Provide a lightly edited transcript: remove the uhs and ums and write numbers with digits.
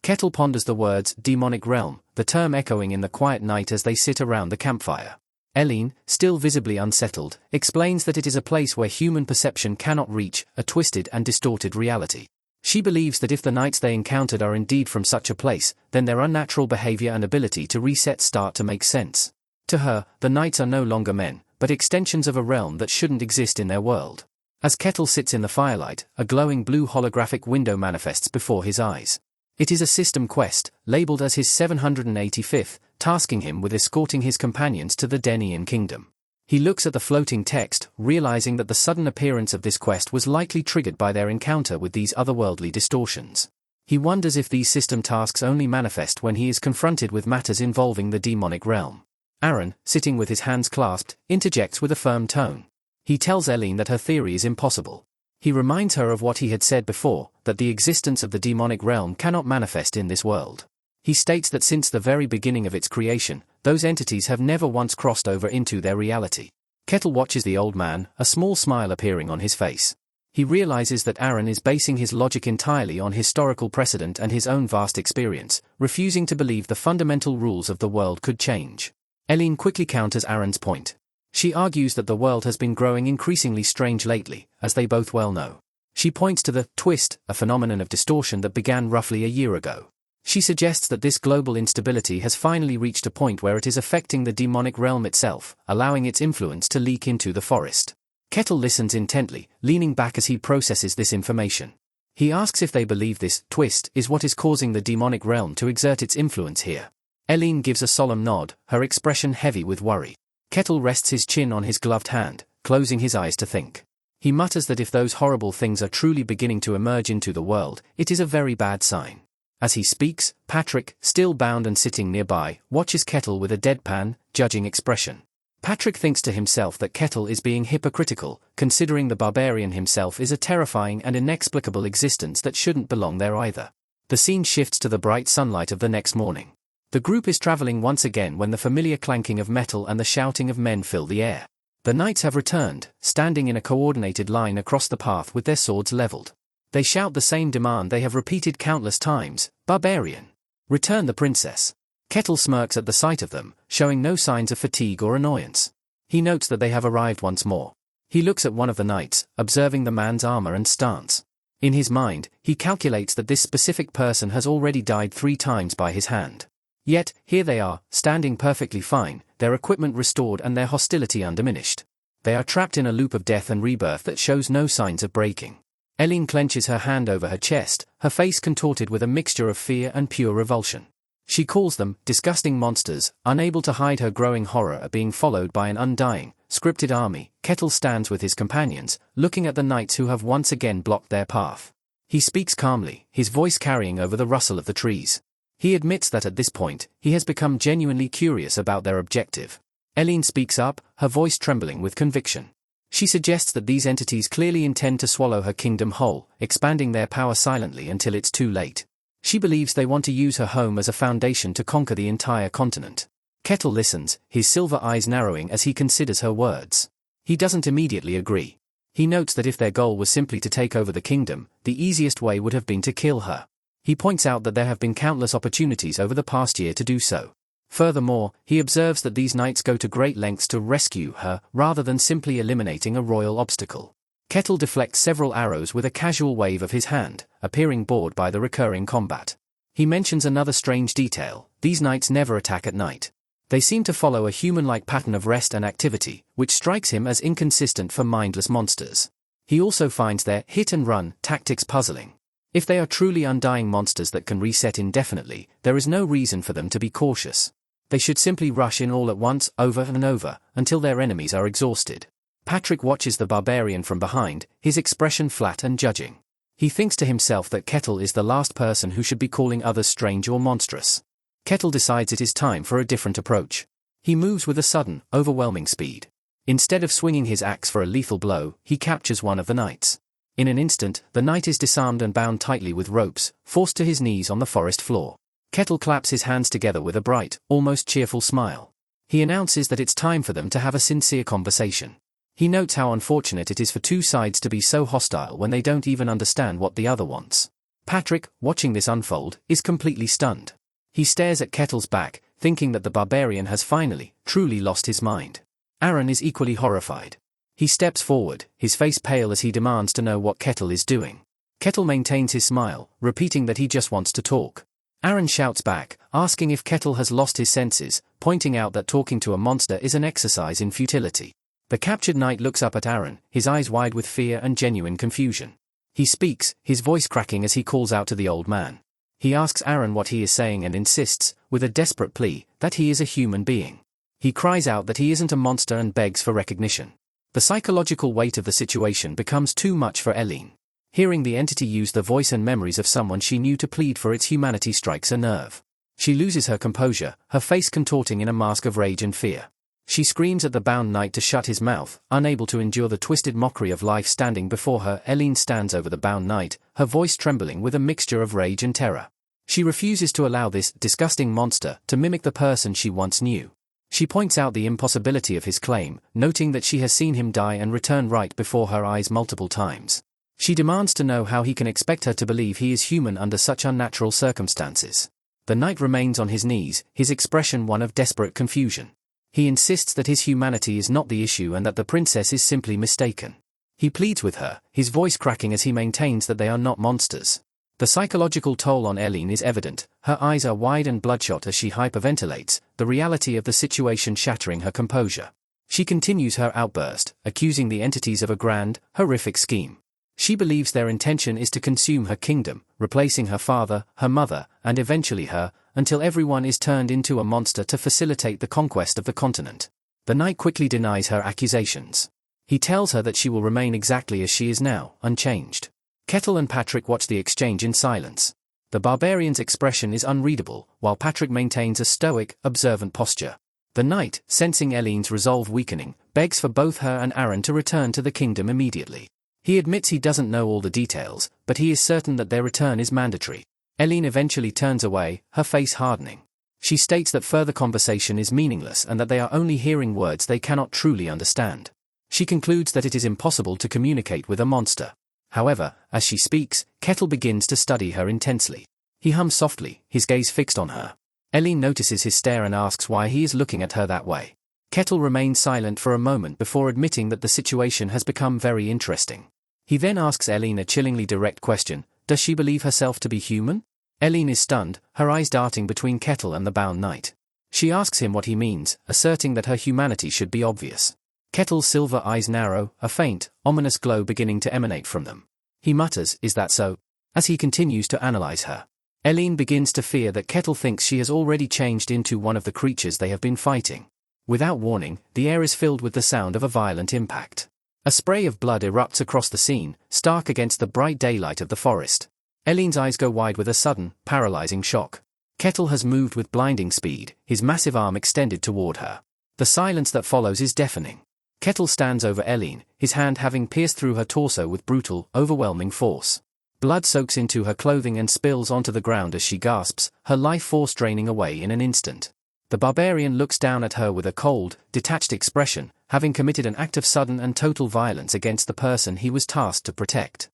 Kettle ponders the words, demonic realm, the term echoing in the quiet night as they sit around the campfire. Eileen, still visibly unsettled, explains that it is a place where human perception cannot reach, a twisted and distorted reality. She believes that if the knights they encountered are indeed from such a place, then their unnatural behavior and ability to reset start to make sense. To her, the knights are no longer men, but extensions of a realm that shouldn't exist in their world. As Kettle sits in the firelight, a glowing blue holographic window manifests before his eyes. It is a system quest, labeled as his 785th, tasking him with escorting his companions to the Denian kingdom. He looks at the floating text, realizing that the sudden appearance of this quest was likely triggered by their encounter with these otherworldly distortions. He wonders if these system tasks only manifest when he is confronted with matters involving the demonic realm. Aaron, sitting with his hands clasped, interjects with a firm tone. He tells Eileen that her theory is impossible. He reminds her of what he had said before, that the existence of the demonic realm cannot manifest in this world. He states that since the very beginning of its creation, those entities have never once crossed over into their reality. Kettle watches the old man, a small smile appearing on his face. He realizes that Aaron is basing his logic entirely on historical precedent and his own vast experience, refusing to believe the fundamental rules of the world could change. Eileen quickly counters Aaron's point. She argues that the world has been growing increasingly strange lately, as they both well know. She points to the twist, a phenomenon of distortion that began roughly a year ago. She suggests that this global instability has finally reached a point where it is affecting the demonic realm itself, allowing its influence to leak into the forest. Kettle listens intently, leaning back as he processes this information. He asks if they believe this twist is what is causing the demonic realm to exert its influence here. Eileen gives a solemn nod, her expression heavy with worry. Kettle rests his chin on his gloved hand, closing his eyes to think. He mutters that if those horrible things are truly beginning to emerge into the world, it is a very bad sign. As he speaks, Patrick, still bound and sitting nearby, watches Kettle with a deadpan, judging expression. Patrick thinks to himself that Kettle is being hypocritical, considering the barbarian himself is a terrifying and inexplicable existence that shouldn't belong there either. The scene shifts to the bright sunlight of the next morning. The group is traveling once again when the familiar clanking of metal and the shouting of men fill the air. The knights have returned, standing in a coordinated line across the path with their swords leveled. They shout the same demand they have repeated countless times, "Barbarian! Return the princess!" Kettle smirks at the sight of them, showing no signs of fatigue or annoyance. He notes that they have arrived once more. He looks at one of the knights, observing the man's armor and stance. In his mind, he calculates that this specific person has already died 3 times by his hand. Yet, here they are, standing perfectly fine, their equipment restored and their hostility undiminished. They are trapped in a loop of death and rebirth that shows no signs of breaking. Eileen clenches her hand over her chest, her face contorted with a mixture of fear and pure revulsion. She calls them disgusting monsters, unable to hide her growing horror at being followed by an undying, scripted army. Kettle stands with his companions, looking at the knights who have once again blocked their path. He speaks calmly, his voice carrying over the rustle of the trees. He admits that at this point, he has become genuinely curious about their objective. Eileen speaks up, her voice trembling with conviction. She suggests that these entities clearly intend to swallow her kingdom whole, expanding their power silently until it's too late. She believes they want to use her home as a foundation to conquer the entire continent. Kettle listens, his silver eyes narrowing as he considers her words. He doesn't immediately agree. He notes that if their goal was simply to take over the kingdom, the easiest way would have been to kill her. He points out that there have been countless opportunities over the past year to do so. Furthermore, he observes that these knights go to great lengths to rescue her, rather than simply eliminating a royal obstacle. Kettle deflects several arrows with a casual wave of his hand, appearing bored by the recurring combat. He mentions another strange detail: these knights never attack at night. They seem to follow a human-like pattern of rest and activity, which strikes him as inconsistent for mindless monsters. He also finds their hit-and-run tactics puzzling. If they are truly undying monsters that can reset indefinitely, there is no reason for them to be cautious. They should simply rush in all at once, over and over, until their enemies are exhausted. Patrick watches the barbarian from behind, his expression flat and judging. He thinks to himself that Kettle is the last person who should be calling others strange or monstrous. Kettle decides it is time for a different approach. He moves with a sudden, overwhelming speed. Instead of swinging his axe for a lethal blow, he captures one of the knights. In an instant, the knight is disarmed and bound tightly with ropes, forced to his knees on the forest floor. Kettle claps his hands together with a bright, almost cheerful smile. He announces that it's time for them to have a sincere conversation. He notes how unfortunate it is for two sides to be so hostile when they don't even understand what the other wants. Patrick, watching this unfold, is completely stunned. He stares at Kettle's back, thinking that the barbarian has finally, truly lost his mind. Aaron is equally horrified. He steps forward, his face pale as he demands to know what Kettle is doing. Kettle maintains his smile, repeating that he just wants to talk. Aaron shouts back, asking if Kettle has lost his senses, pointing out that talking to a monster is an exercise in futility. The captured knight looks up at Aaron, his eyes wide with fear and genuine confusion. He speaks, his voice cracking as he calls out to the old man. He asks Aaron what he is saying and insists, with a desperate plea, that he is a human being. He cries out that he isn't a monster and begs for recognition. The psychological weight of the situation becomes too much for Eileen. Hearing the entity use the voice and memories of someone she knew to plead for its humanity strikes a nerve. She loses her composure, her face contorting in a mask of rage and fear. She screams at the bound knight to shut his mouth, unable to endure the twisted mockery of life standing before her. Eileen stands over the bound knight, her voice trembling with a mixture of rage and terror. She refuses to allow this disgusting monster to mimic the person she once knew. She points out the impossibility of his claim, noting that she has seen him die and return right before her eyes multiple times. She demands to know how he can expect her to believe he is human under such unnatural circumstances. The knight remains on his knees, his expression one of desperate confusion. He insists that his humanity is not the issue and that the princess is simply mistaken. He pleads with her, his voice cracking as he maintains that they are not monsters. The psychological toll on Eileen is evident, her eyes are wide and bloodshot as she hyperventilates, the reality of the situation shattering her composure. She continues her outburst, accusing the entities of a grand, horrific scheme. She believes their intention is to consume her kingdom, replacing her father, her mother, and eventually her, until everyone is turned into a monster to facilitate the conquest of the continent. The knight quickly denies her accusations. He tells her that she will remain exactly as she is now, unchanged. Kettle and Patrick watch the exchange in silence. The barbarian's expression is unreadable, while Patrick maintains a stoic, observant posture. The knight, sensing Eileen's resolve weakening, begs for both her and Aaron to return to the kingdom immediately. He admits he doesn't know all the details, but he is certain that their return is mandatory. Eileen eventually turns away, her face hardening. She states that further conversation is meaningless and that they are only hearing words they cannot truly understand. She concludes that it is impossible to communicate with a monster. However, as she speaks, Kettle begins to study her intensely. He hums softly, his gaze fixed on her. Eileen notices his stare and asks why he is looking at her that way. Kettle remains silent for a moment before admitting that the situation has become very interesting. He then asks Eileen a chillingly direct question: does she believe herself to be human? Eileen is stunned, her eyes darting between Kettle and the bound knight. She asks him what he means, asserting that her humanity should be obvious. Kettle's silver eyes narrow, a faint, ominous glow beginning to emanate from them. He mutters, "Is that so?" as he continues to analyze her. Eileen begins to fear that Kettle thinks she has already changed into one of the creatures they have been fighting. Without warning, the air is filled with the sound of a violent impact. A spray of blood erupts across the scene, stark against the bright daylight of the forest. Eileen's eyes go wide with a sudden, paralyzing shock. Kettle has moved with blinding speed, his massive arm extended toward her. The silence that follows is deafening. Kettle stands over Eileen, his hand having pierced through her torso with brutal, overwhelming force. Blood soaks into her clothing and spills onto the ground as she gasps, her life force draining away in an instant. The barbarian looks down at her with a cold, detached expression, having committed an act of sudden and total violence against the person he was tasked to protect.